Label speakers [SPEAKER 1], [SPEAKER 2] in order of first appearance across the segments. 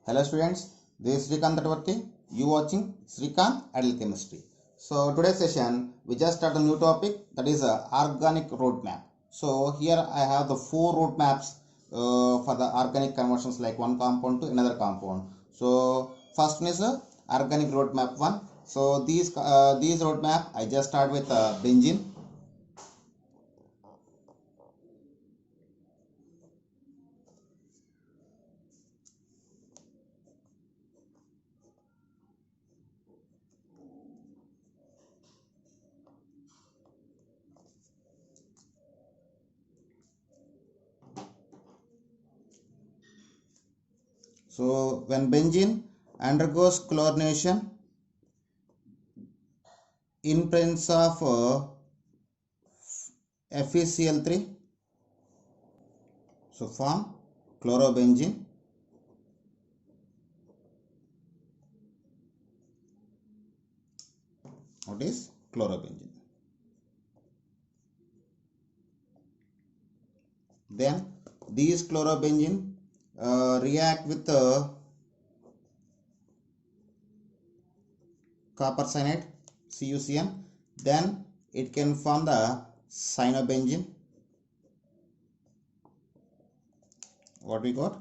[SPEAKER 1] Hello students, this is Srikanth Tatvarthi. You watching Srikanth Adult Chemistry. So today's session we just start a new topic, that is organic roadmap. So here I have the four roadmaps for the organic conversions, like one compound to another compound. So first one is organic roadmap 1. So these roadmap I just start with benzene. So when benzene undergoes chlorination in presence of FeCl3, so form chlorobenzene. What is chlorobenzene? Then these chlorobenzene react with copper cyanide CuCN. Then it can form the cyanobenzene. What we got?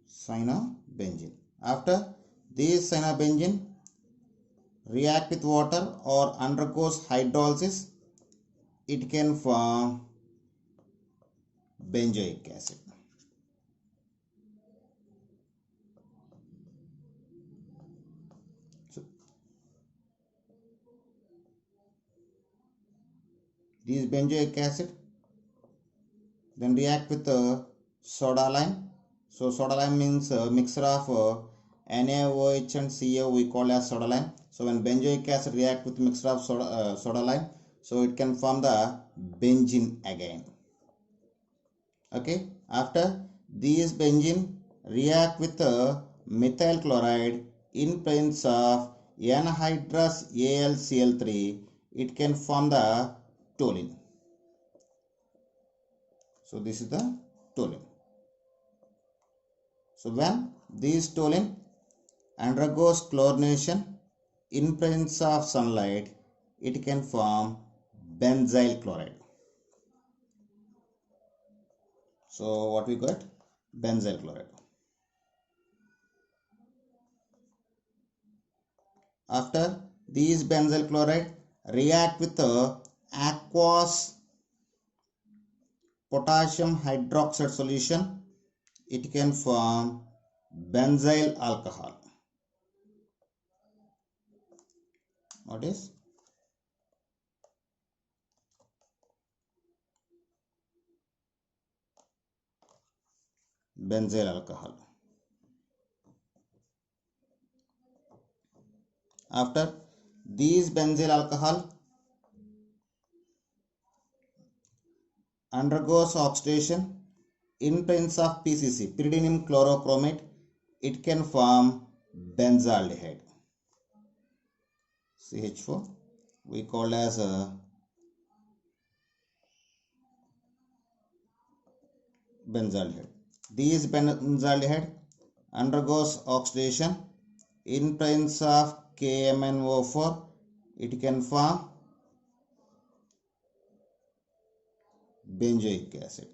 [SPEAKER 1] Cyanobenzene. After these cyanobenzene react with water or undergoes hydrolysis, it can form benzoic acid. So these benzoic acid then react with soda lime. So soda lime means a mixture of NaOH and Ca we call as soda lime. So when benzoic acid react with mixture of soda lime, so it can form the benzene again. Okay. After these benzene react with methyl chloride in presence of anhydrous AlCl3, it can form the toluene. So this is the toluene. So when this toluene undergoes chlorination in presence of sunlight, it can form benzyl chloride. So what we got? Benzyl chloride. After these benzyl chloride react with aqueous potassium hydroxide solution, it can form benzyl alcohol. What is? Benzyl alcohol. After these benzyl alcohol undergoes oxidation in presence of PCC, pyridinium chlorochromate, it can form benzaldehyde. CH4 we call as benzaldehyde. These benzaldehyde undergoes oxidation in presence of KMnO4, it can form benzoic acid.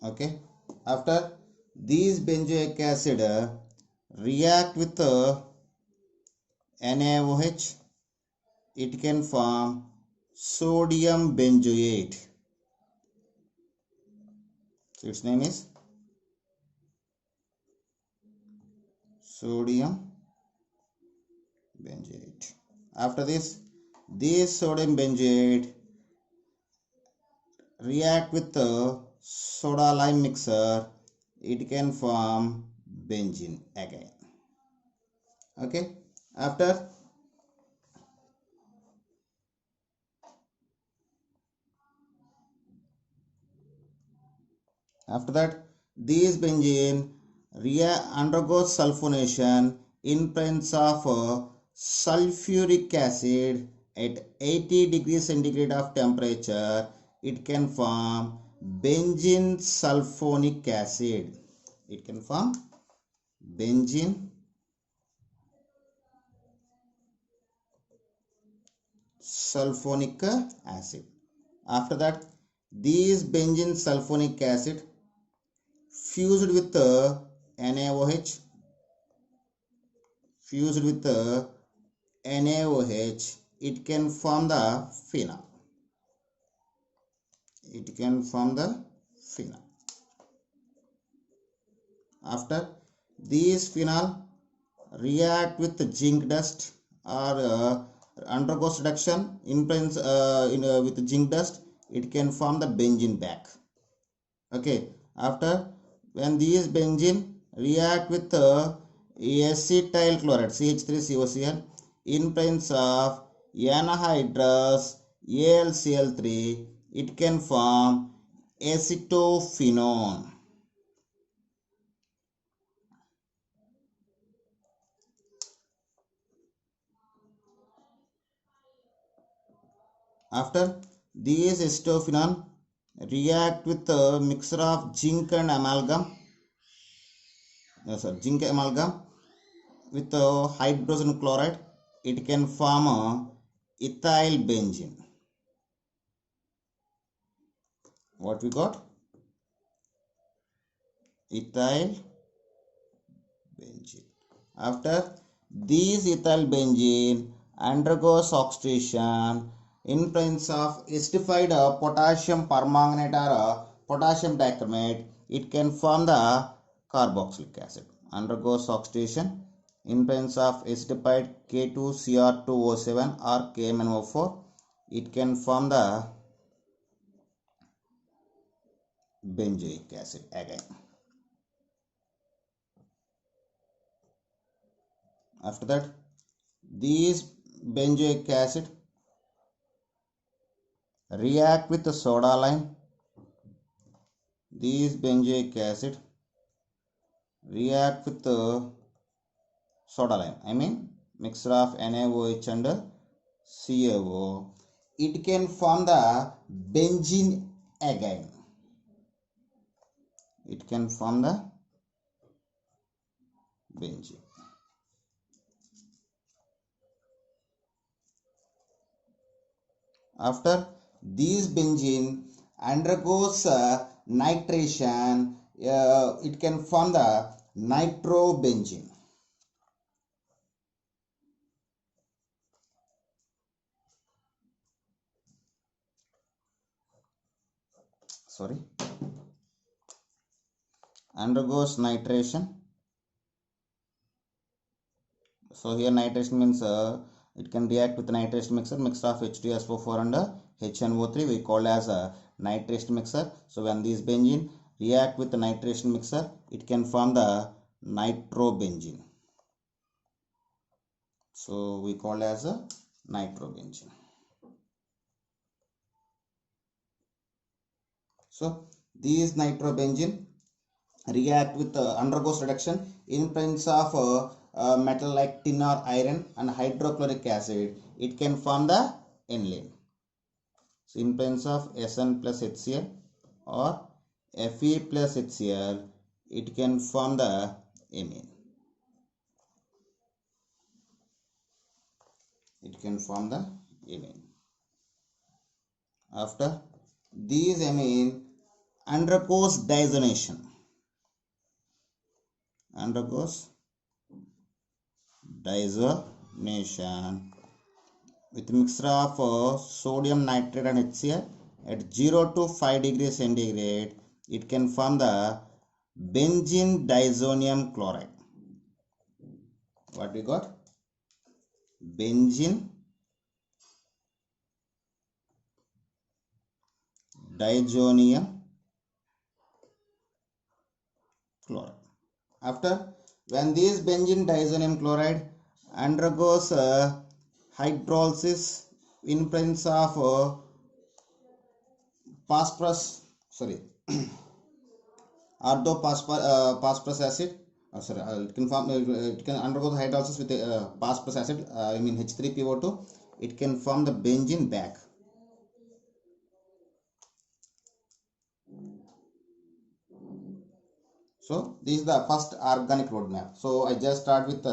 [SPEAKER 1] Okay. After these benzoic acid react with NaOH, it can form sodium benzoate. So its name is sodium benzoate. After this sodium benzoate react with soda lime mixer, it can form benzene again. Okay. After that these benzene undergoes sulfonation in presence of sulfuric acid at 80 degrees centigrade of temperature, it can form benzene sulfonic acid. It can form benzene sulfonic acid. After that, these benzene sulfonic acid fused with NaOH, it can form the phenol. After, these phenol react with zinc dust or undergoes reduction with zinc dust, it can form the benzene back. Okay. After, when these benzene react with acetyl chloride CH3COCl in presence of anhydrous AlCl3, it can form acetophenone. After, these acetophenone react with a mixture of zinc amalgam with hydrogen chloride, it can form ethyl benzene. What we got? Ethyl benzene. After, these ethyl benzene undergoes oxidation in presence of acidified potassium permanganate or potassium dichromate, it can form the carboxylic acid. Undergoes oxidation in presence of acidified K2Cr2O7 or KMnO4, it can form the benzoic acid again. After that, these benzoic acid react with the soda lime. These benzoic acid react with the soda lime, mixture of NaOH and CaO. It can form the benzene again. After, these benzene undergoes nitration, it can form the nitrobenzene. Undergoes nitration. So here nitration means it can react with nitration mixture of H2SO4 and HNO3, we call as a nitration mixture. So when these benzene react with the nitration mixture, it can form the nitrobenzene. So we call as a nitrobenzene. So these nitrobenzene react with undergoes reduction in presence of metal like tin or iron and hydrochloric acid, it can form the aniline. So in presence of Sn plus HCl or Fe plus HCl, it can form the amine. After, these amine undergoes diazonation. With mixture of sodium nitrate and HCl at 0 to 5 degrees centigrade, it can form the benzene diazonium chloride. What we got? Benzene diazonium chloride. After, when this benzene diazonium chloride undergoes hydrolysis in presence of orthophosphorus acid, it can undergo the hydrolysis with phosphorus acid, H3PO2. it can form the benzene back. So this is the first organic roadmap. So I just started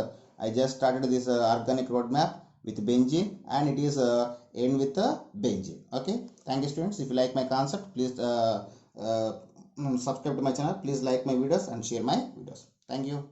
[SPEAKER 1] this organic roadmap with benzene, and it is end with benzene. Okay, thank you students. If you like my concept, please subscribe to my channel. Please like my videos and share my videos. Thank you.